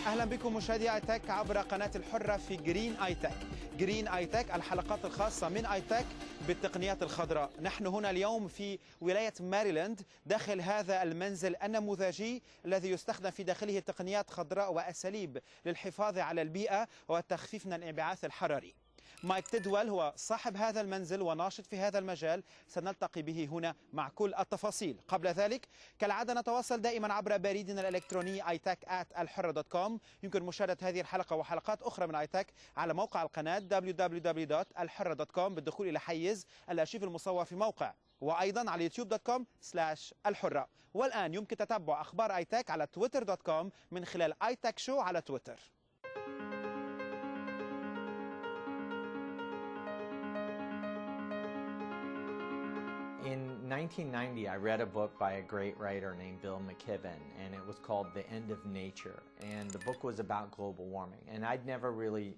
أهلا بكم مشاهدي آي تك عبر قناة الحرة في جرين آي تك. جرين آي تك الحلقات الخاصة من آي تك بالتقنيات الخضراء. نحن هنا اليوم في ولاية ماريلاند داخل هذا المنزل النموذجي الذي يستخدم في داخله تقنيات خضراء وأساليب للحفاظ على البيئة والتخفيف من الانبعاث الحراري. مايك تدول هو صاحب هذا المنزل وناشط في هذا المجال، سنلتقي به هنا مع كل التفاصيل. قبل ذلك كالعادة نتواصل دائما عبر بريدنا الإلكتروني iTech@alhurra.com. يمكن مشاهدة هذه الحلقة وحلقات أخرى من iTech على موقع القناة www.alhurra.com بالدخول إلى حيز الأرشيف المصور في موقع، وأيضا على youtube.com/الحرة. والآن يمكن تتبع أخبار iTech على twitter.com من خلال iTech Show على تويتر. In 1990, I read a book by a great writer named Bill McKibben, and it was called The End of Nature. And the book was about global warming. And I'd never really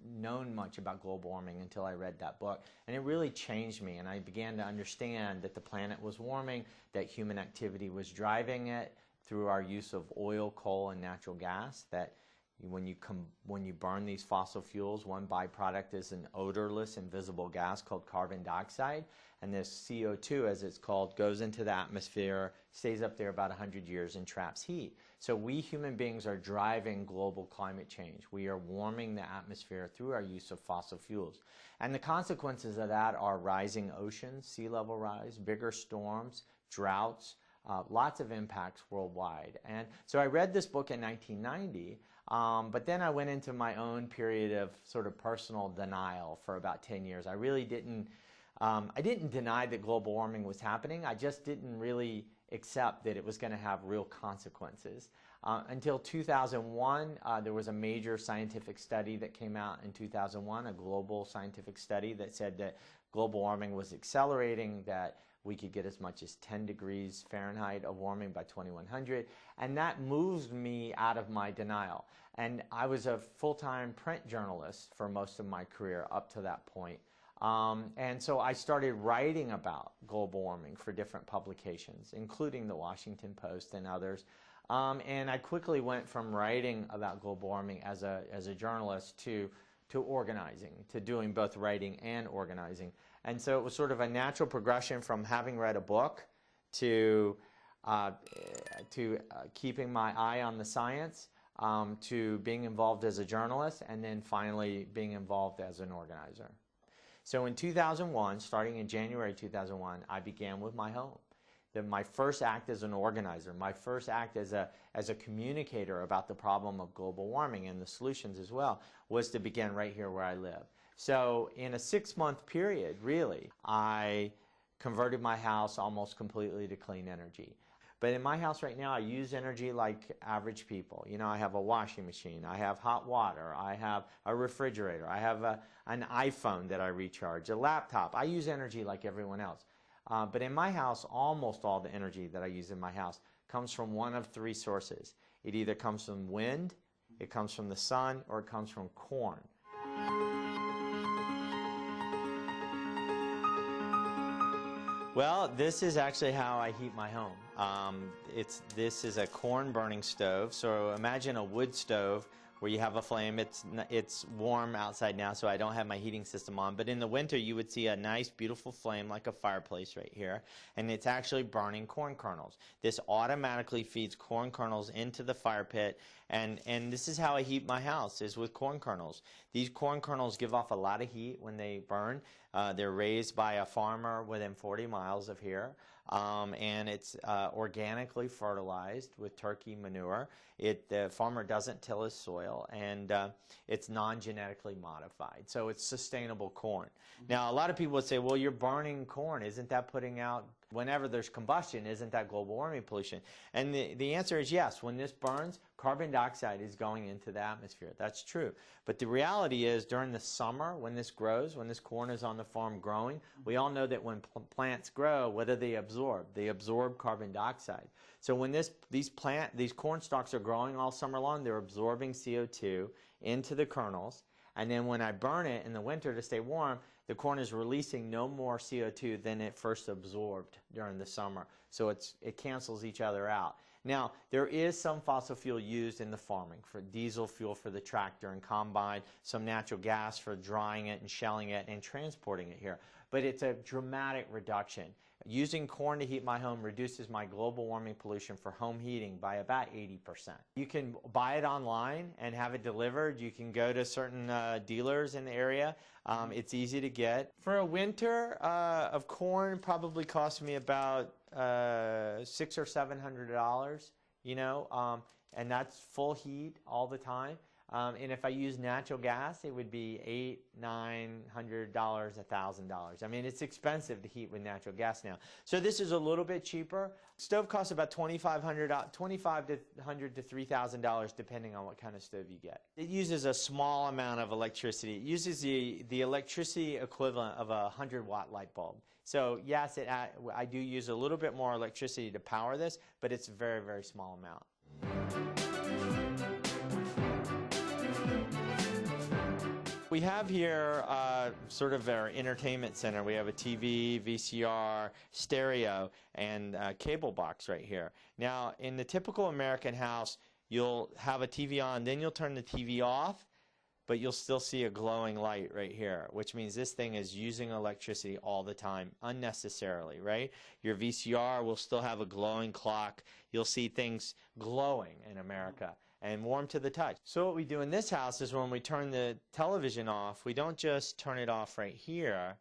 known much about global warming until I read that book. And it really changed me, and I began to understand that the planet was warming, that human activity was driving it through our use of oil, coal, and natural gas, that when you burn these fossil fuels, one byproduct is an odorless, invisible gas called carbon dioxide. And this CO2, as it's called, goes into the atmosphere, stays up there about 100 years and traps heat. So we human beings are driving global climate change. We are warming the atmosphere through our use of fossil fuels. And the consequences of that are rising oceans, sea level rise, bigger storms, droughts, lots of impacts worldwide. And so I read this book in 1990, but then I went into my own period of sort of personal denial for about 10 years. I really didn't deny that global warming was happening. I just didn't really accept that it was going to have real consequences. Until 2001, there was a major scientific study that came out in 2001, a global scientific study that said that global warming was accelerating, that we could get as much as 10 degrees Fahrenheit of warming by 2100, and that moved me out of my denial. And I was a full-time print journalist for most of my career up to that point. And so I started writing about global warming for different publications, including the Washington Post and others. And I quickly went from writing about global warming as a journalist to organizing, to doing both writing and organizing. And so it was sort of a natural progression from having read a book to keeping my eye on the science, to being involved as a journalist, and then finally being involved as an organizer. So in 2001, starting in January 2001, I began with my home. My first act as an organizer, my first act as a communicator about the problem of global warming and the solutions as well, was to begin right here where I live. So in a 6-month period, really, I converted my house almost completely to clean energy. But in my house right now, I use energy like average people. You know, I have a washing machine, I have hot water, I have a refrigerator, I have an iPhone that I recharge, a laptop. I use energy like everyone else. But in my house, almost all the energy that I use in my house comes from one of 3 sources. It either comes from wind, it comes from the sun, or it comes from corn. Well, this is actually how I heat my home. This is a corn burning stove. So imagine a wood stove where you have a flame. It's warm outside now, so I don't have my heating system on. But in the winter, you would see a nice, beautiful flame like a fireplace right here, and it's actually burning corn kernels. This automatically feeds corn kernels into the fire pit, and this is how I heat my house, is with corn kernels. These corn kernels give off a lot of heat when they burn. They're raised by a farmer within 40 miles of here, and it's organically fertilized with turkey manure. The farmer doesn't till his soil, and it's non-genetically modified, so it's sustainable corn. Now, a lot of people would say, well, you're burning corn. Isn't that putting out, whenever there's combustion, isn't that global warming pollution? And the answer is yes. When this burns, carbon dioxide is going into the atmosphere. That's true. But the reality is, during the summer, when this grows, when this corn is on the farm growing, we all know that when plants grow, what do they absorb? They absorb carbon dioxide. So when these corn stalks are growing all summer long, they're absorbing CO2 into the kernels. And then when I burn it in the winter to stay warm, the corn is releasing no more CO2 than it first absorbed during the summer. So it cancels each other out. Now, there is some fossil fuel used in the farming, for diesel fuel for the tractor and combine, some natural gas for drying it and shelling it and transporting it here. But it's a dramatic reduction. Using corn to heat my home reduces my global warming pollution for home heating by about 80%. You can buy it online and have it delivered. You can go to certain dealers in the area. It's easy to get. For a winter of corn, probably cost me about $600 or $700, you know, and that's full heat all the time. And if I use natural gas, it would be $800, $900, $1,000. I mean, it's expensive to heat with natural gas now. So this is a little bit cheaper. Stove costs about $2,500 to $3,000, depending on what kind of stove you get. It uses a small amount of electricity. It uses the electricity equivalent of a 100-watt light bulb. So yes, I do use a little bit more electricity to power this, but it's a very, very small amount. We have here sort of our entertainment center. We have a TV, VCR, stereo, and cable box right here. Now, in the typical American house, you'll have a TV on, then you'll turn the TV off, but you'll still see a glowing light right here, which means this thing is using electricity all the time, unnecessarily, right? Your VCR will still have a glowing clock. You'll see things glowing in America and warm to the touch. So what we do in this house is when we turn the television off, we don't just turn it off right here,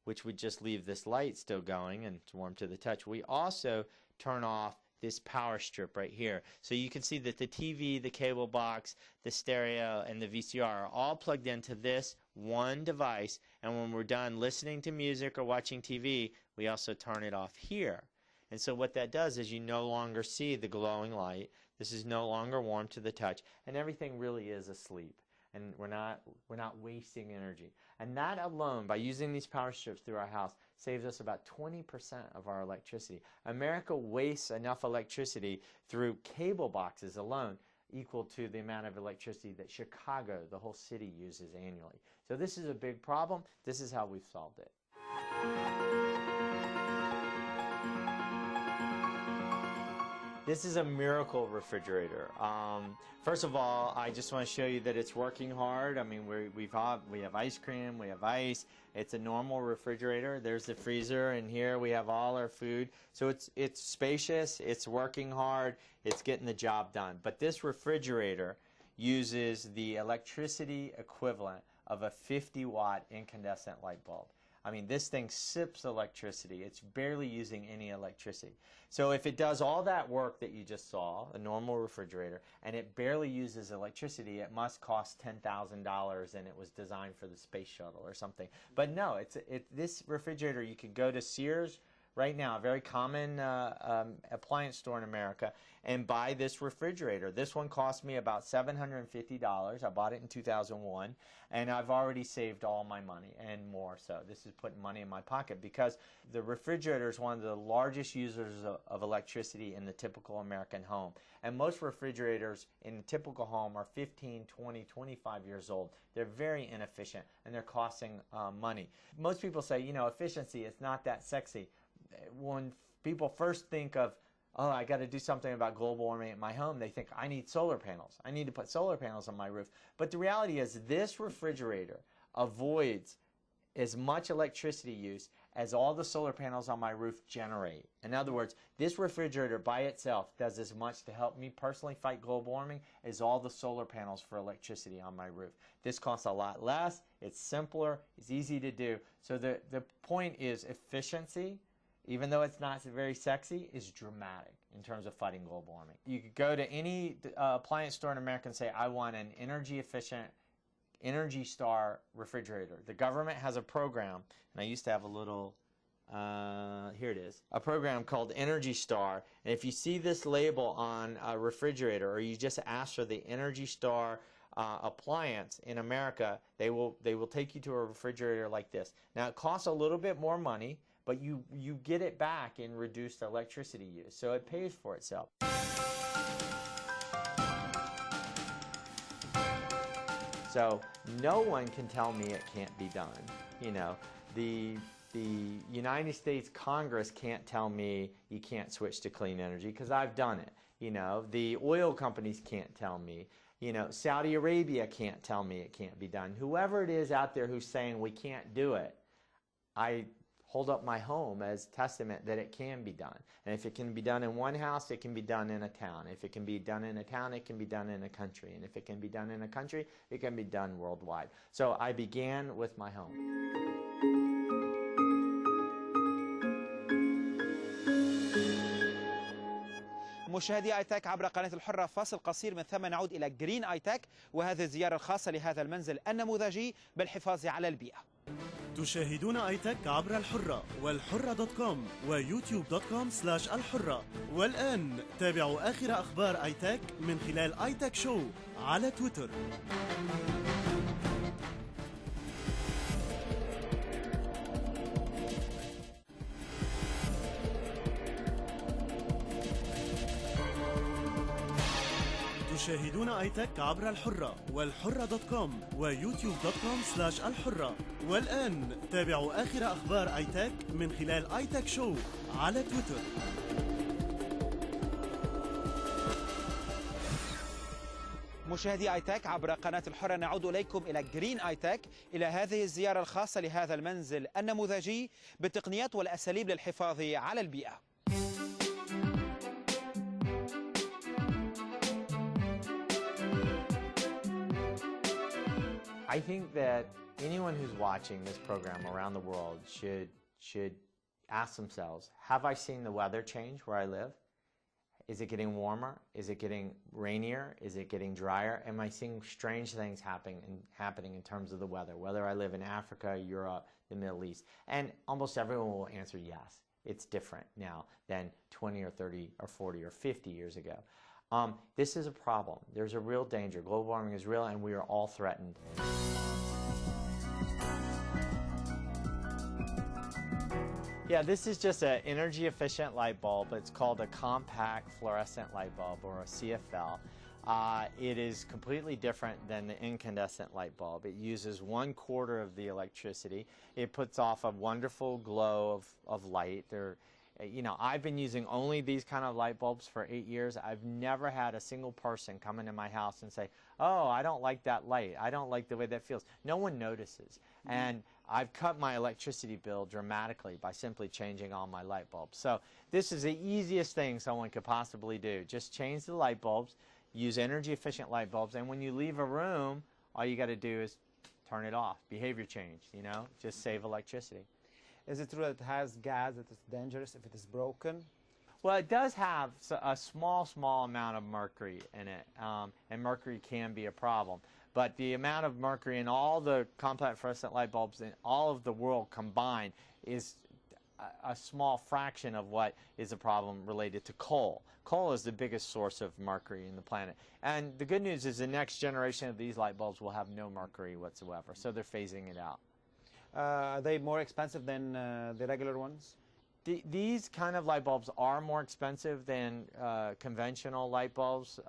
which would just leave this light still going and it's warm to the touch. We also turn off this power strip right here. So you can see that the TV, the cable box, the stereo, and the VCR are all plugged into this one device, and when we're done listening to music or watching TV, we also turn it off here. And so what that does is you no longer see the glowing light. This is no longer warm to the touch, and everything really is asleep, and we're not wasting energy. And that alone, by using these power strips through our house, saves us about 20% of our electricity. America wastes enough electricity through cable boxes alone equal to the amount of electricity that Chicago, the whole city, uses annually. So this is a big problem. This is how we've solved it. This is a miracle refrigerator. First of all, I just want to show you that it's working hard. I mean, we have ice cream, we have ice. It's a normal refrigerator. There's the freezer, and here we have all our food. So it's spacious, it's working hard, it's getting the job done. But this refrigerator uses the electricity equivalent of a 50-watt incandescent light bulb. I mean, this thing sips electricity. It's barely using any electricity. So if it does all that work that you just saw, a normal refrigerator, and it barely uses electricity, it must cost $10,000 and it was designed for the space shuttle or something. But no, this refrigerator, you could go to Sears right now, a very common appliance store in America, and buy this refrigerator. This one cost me about $750. I bought it in 2001, and I've already saved all my money and more. So this is putting money in my pocket because the refrigerator is one of the largest users of electricity in the typical American home. And most refrigerators in a typical home are 15, 20, 25 years old. They're very inefficient, and they're costing money. Most people say, you know, efficiency is not that sexy. When people first think of, oh, I got to do something about global warming at my home, they think, I need solar panels. I need to put solar panels on my roof. But the reality is this refrigerator avoids as much electricity use as all the solar panels on my roof generate. In other words, this refrigerator by itself does as much to help me personally fight global warming as all the solar panels for electricity on my roof. This costs a lot less, it's simpler, it's easy to do. So the point is efficiency, even though it's not very sexy, is dramatic in terms of fighting global warming. You could go to any appliance store in America and say, I want an energy efficient, Energy Star refrigerator. The government has a program, and I used to have a little, here it is, a program called Energy Star. And if you see this label on a refrigerator, or you just ask for the Energy Star appliance in America, they will take you to a refrigerator like this. Now it costs a little bit more money, but you get it back in reduced electricity use, so it pays for itself. So no one can tell me it can't be done. You know, the The United States Congress can't tell me you can't switch to clean energy because I've done it. You know, the oil companies can't tell me. You know, Saudi Arabia can't tell me it can't be done. Whoever it is out there who's saying we can't do it, I hold up my home as testament that it can be done. And if it can be done in one house, it can be done in a town. If it can be done in a town, it can be done in a country. And if it can be done in a country, it can be done worldwide. So I began with my home. مشاهدي آيتاك عبر قناة الحرة، فاصل قصير من ثم نعود إلى جرين آيتاك وهذه الزيارة الخاصة لهذا المنزل النموذجي بالحفاظ على البيئة. تشاهدون آيتاك عبر الحرة والحرة.com ويوتيوب.com/الحرة. والآن تابعوا آخر أخبار آيتاك من خلال آيتاك شو على تويتر. تشاهدون آيتاك عبر الحرة والحرة.com ويوتيوب.com/الحرة. والآن تابعوا آخر أخبار آيتاك من خلال آيتاك شو على تويتر. مشاهدي آيتاك عبر قناة الحرة، نعود إليكم إلى جرين آيتاك، إلى هذه الزيارة الخاصة لهذا المنزل النموذجي بالتقنيات والأساليب للحفاظ على البيئة. I think that anyone who's watching this program around the world should ask themselves, have I seen the weather change where I live? Is it getting warmer? Is it getting rainier? Is it getting drier? Am I seeing strange things happening in terms of the weather, whether I live in Africa, Europe, the Middle East? And almost everyone will answer yes. It's different now than 20 or 30 or 40 or 50 years ago. This is a problem. There's a real danger. Global warming is real, and we are all threatened. Yeah, this is just an energy-efficient light bulb. It's called a compact fluorescent light bulb, or a CFL. It is completely different than the incandescent light bulb. It uses 1/4 of the electricity. It puts off a wonderful glow of light. You know, I've been using only these kind of light bulbs for 8 years. I've never had a single person come into my house and say, oh, I don't like that light. I don't like the way that feels. No one notices. And I've cut my electricity bill dramatically by simply changing all my light bulbs. So this is the easiest thing someone could possibly do. Just change the light bulbs, use energy efficient light bulbs, and when you leave a room, all you got to do is turn it off. Behavior change, you know, just save electricity. Is it true that it has gas that is dangerous if it is broken? Well, it does have a small amount of mercury in it, and mercury can be a problem. But the amount of mercury in all the compact fluorescent light bulbs in all of the world combined is a small fraction of what is a problem related to coal. Coal is the biggest source of mercury in the planet. And the good news is the next generation of these light bulbs will have no mercury whatsoever, so they're phasing it out. Are they more expensive than the regular ones? These kind of light bulbs are more expensive than conventional light bulbs,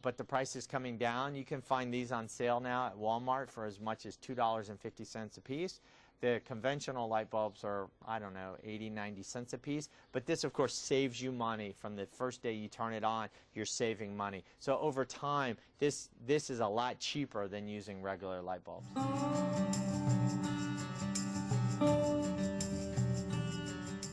but the price is coming down. You can find these on sale now at Walmart for as much as $2.50 a piece. The conventional light bulbs are, I don't know, 80, 90 cents a piece. But this, of course, saves you money. From the first day you turn it on, you're saving money. So over time, this is a lot cheaper than using regular light bulbs.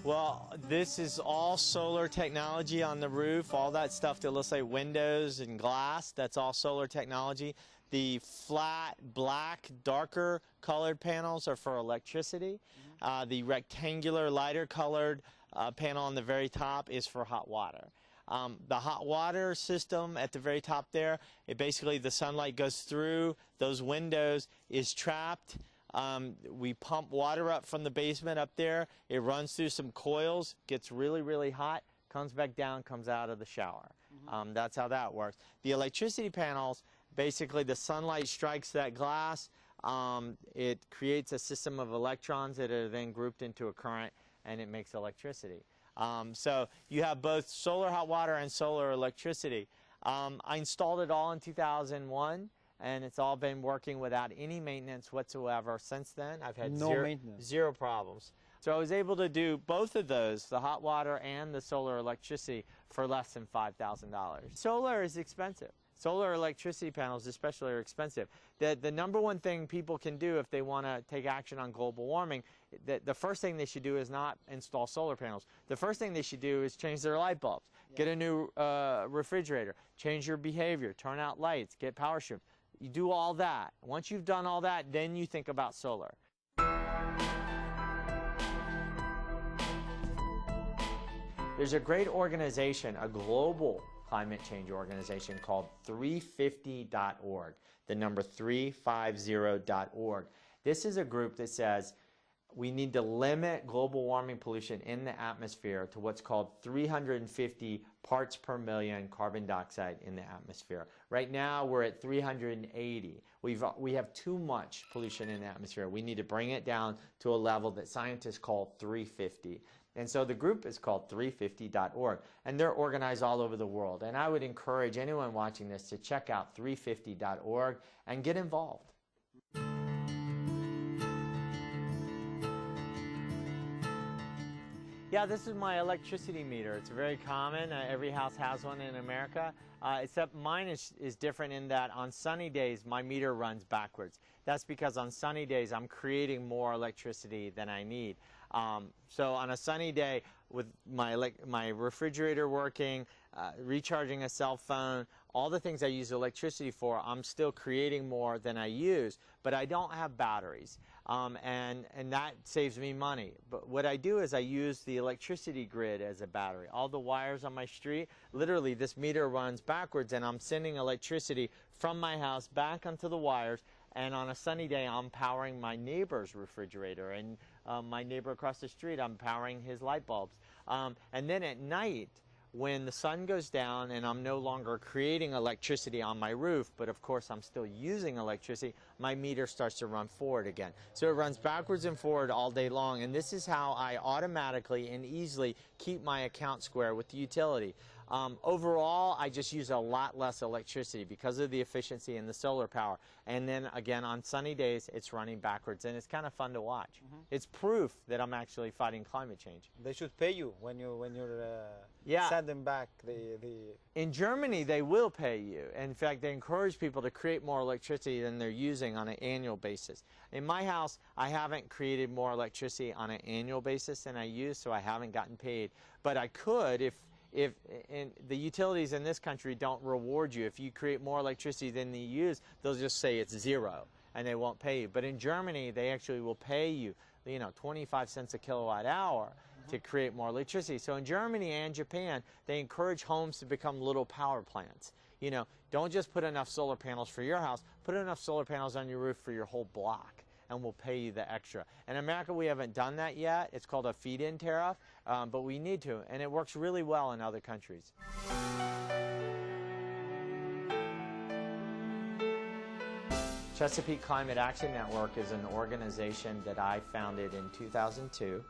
Well, this is all solar technology on the roof. All that stuff that looks like windows and glass, that's all solar technology. The flat, black, darker colored panels are for electricity. The rectangular, lighter colored panel on the very top is for hot water. The hot water system at the very top there, basically the sunlight goes through those windows, is trapped. We pump water up from the basement up there. It runs through some coils, gets really, really hot, comes back down, comes out of the shower. That's how that works. The electricity panels, basically the sunlight strikes that glass. It creates a system of electrons that are then grouped into a current, and it makes electricity. So you have both solar hot water and solar electricity. I installed it all in 2001. And it's all been working without any maintenance whatsoever since then. I've had zero problems. So I was able to do both of those, the hot water and the solar electricity, for less than $5,000. Solar is expensive. Solar electricity panels especially are expensive. The number one thing people can do if they want to take action on global warming, the first thing they should do is not install solar panels. The first thing they should do is change their light bulbs, get a new refrigerator, change your behavior, turn out lights, get power strips. You do all that. Once you've done all that, then you think about solar. There's a great organization, a global climate change organization called 350.org, the number 350.org. This is a group that says we need to limit global warming pollution in the atmosphere to what's called 350 parts per million carbon dioxide in the atmosphere. Right now we're at 380. We have too much pollution in the atmosphere. We need to bring it down to a level that scientists call 350. And so the group is called 350.org, and they're organized all over the world. And I would encourage anyone watching this to check out 350.org and get involved. Yeah, this is my electricity meter. It's very common. Every house has one in America, except mine is different in that on sunny days, my meter runs backwards. That's because on sunny days, I'm creating more electricity than I need. So on a sunny day, with my refrigerator working, recharging a cell phone, all the things I use electricity for, I'm still creating more than I use, but I don't have batteries. And that saves me money. But what I do is I use the electricity grid as a battery. All the wires on my street, literally this meter runs backwards, and I'm sending electricity from my house back onto the wires. And on a sunny day, I'm powering my neighbor's refrigerator, and my neighbor across the street, I'm powering his light bulbs. And then at night, when the sun goes down and I'm no longer creating electricity on my roof, but of course I'm still using electricity, my meter starts to run forward again. So it runs backwards and forward all day long, and this is how I automatically and easily keep my account square with the utility. Overall, I just use a lot less electricity because of the efficiency and the solar power. And then again, on sunny days, it's running backwards, and it's kind of fun to watch. It's proof that I'm actually fighting climate change. They should pay you when you're sending back the... In Germany, they will pay you. In fact, they encourage people to create more electricity than they're using on an annual basis. In my house, I haven't created more electricity on an annual basis than I use, so I haven't gotten paid. But I could if the utilities in this country don't reward you. If you create more electricity than you use, they'll just say it's zero, and they won't pay you. But in Germany, they actually will pay you, 25 cents a kilowatt hour to create more electricity. So in Germany and Japan, they encourage homes to become little power plants. Don't just put enough solar panels for your house, put enough solar panels on your roof for your whole block, and we'll pay you the extra. In America, we haven't done that yet. It's called a feed-in tariff, but we need to, and it works really well in other countries. Chesapeake Climate Action Network is an organization that I founded in 2002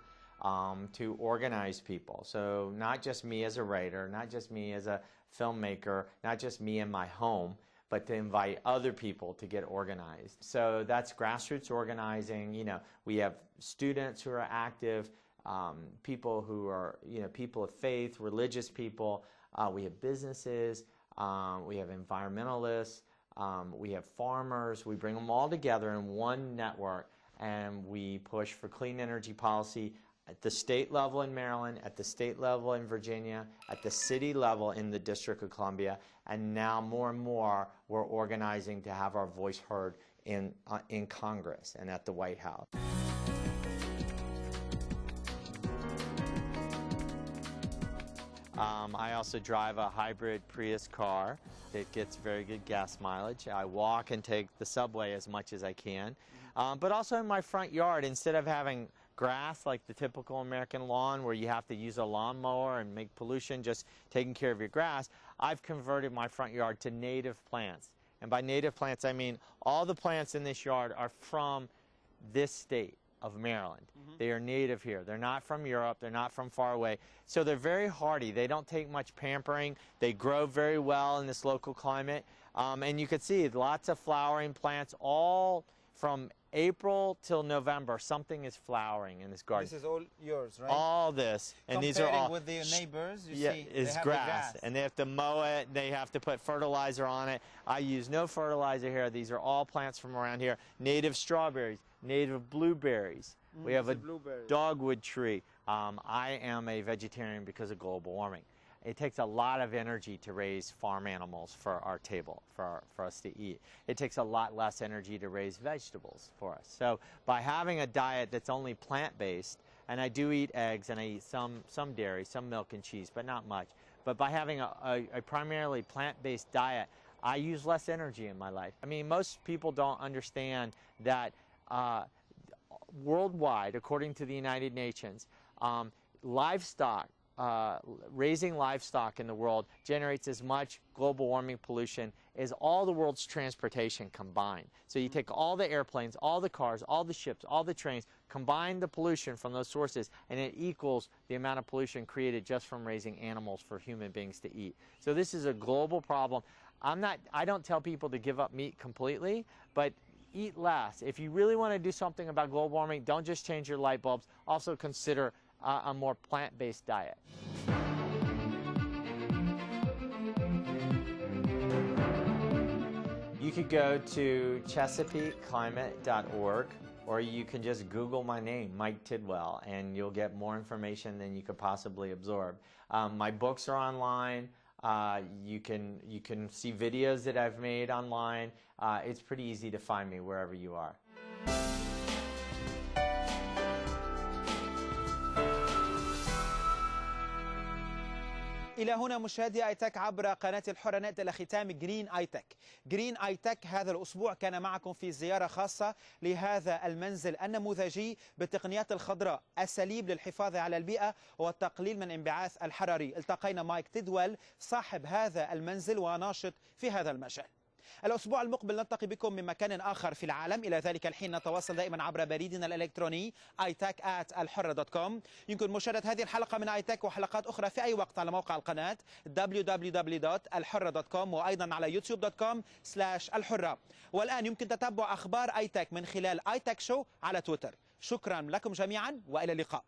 to organize people. So not just me as a writer, not just me as a filmmaker, not just me in my home, but to invite other people to get organized. So that's grassroots organizing. We have students who are active, people who are, people of faith, religious people. We have businesses. We have environmentalists. We have farmers. We bring them all together in one network, and we push for clean energy policy at the state level in Maryland, at the state level in Virginia, at the city level in the District of Columbia, and now more and more we're organizing to have our voice heard in Congress and at the White House. I also drive a hybrid Prius car that gets very good gas mileage. I walk and take the subway as much as I can. But also in my front yard, instead of having grass like the typical American lawn where you have to use a lawnmower and make pollution just taking care of your grass, I've converted my front yard to native plants. And by native plants, I mean all the plants in this yard are from this state of Maryland. They are native here. They're not from Europe. They're not from far away. So they're very hardy. They don't take much pampering. They grow very well in this local climate. And you can see lots of flowering plants, all from April till November, something is flowering in this garden. This is all yours, right? All this, and these are Comparing all with the neighbors, you yeah, see, is they have grass, the and they have to mow it. They have to put fertilizer on it. I use no fertilizer here. These are all plants from around here. Native strawberries, native blueberries. We have a dogwood tree. I am a vegetarian because of global warming. It takes a lot of energy to raise farm animals for our table, for us to eat. It takes a lot less energy to raise vegetables for us. So by having a diet that's only plant-based, and I do eat eggs and I eat some dairy, some milk and cheese, but not much. But by having a primarily plant-based diet, I use less energy in my life. I mean, most people don't understand that worldwide, according to the United Nations, raising livestock in the world generates as much global warming pollution as all the world's transportation combined. So you take all the airplanes, all the cars, all the ships, all the trains, combine the pollution from those sources, and it equals the amount of pollution created just from raising animals for human beings to eat. So this is a global problem. I don't tell people to give up meat completely, but eat less. If you really want to do something about global warming, don't just change your light bulbs. Also consider a more plant-based diet. You could go to ChesapeakeClimate.org, or you can just Google my name, Mike Tidwell, and you'll get more information than you could possibly absorb. My books are online. You can see videos that I've made online. It's pretty easy to find me wherever you are. إلى هنا مشاهدي آيتك عبر قناة الحرة نأتي إلى ختام جرين آيتك. جرين آيتك هذا الأسبوع كان معكم في زيارة خاصة لهذا المنزل النموذجي بالتقنيات الخضراء، أساليب للحفاظ على البيئة والتقليل من الانبعاث الحراري. التقينا مايك تيدويل صاحب هذا المنزل وناشط في هذا المجال. الأسبوع المقبل نلتقي بكم من مكان آخر في العالم. إلى ذلك الحين نتواصل دائما عبر بريدنا الإلكتروني itech@alhurra.com. يمكن مشاهدة هذه الحلقة من آيتك وحلقات أخرى في أي وقت على موقع القناة www.alhurra.com وأيضا على youtube.com/الحرة. والآن يمكن تتبع أخبار آيتك من خلال آيتك شو على تويتر. شكرا لكم جميعا وإلى اللقاء.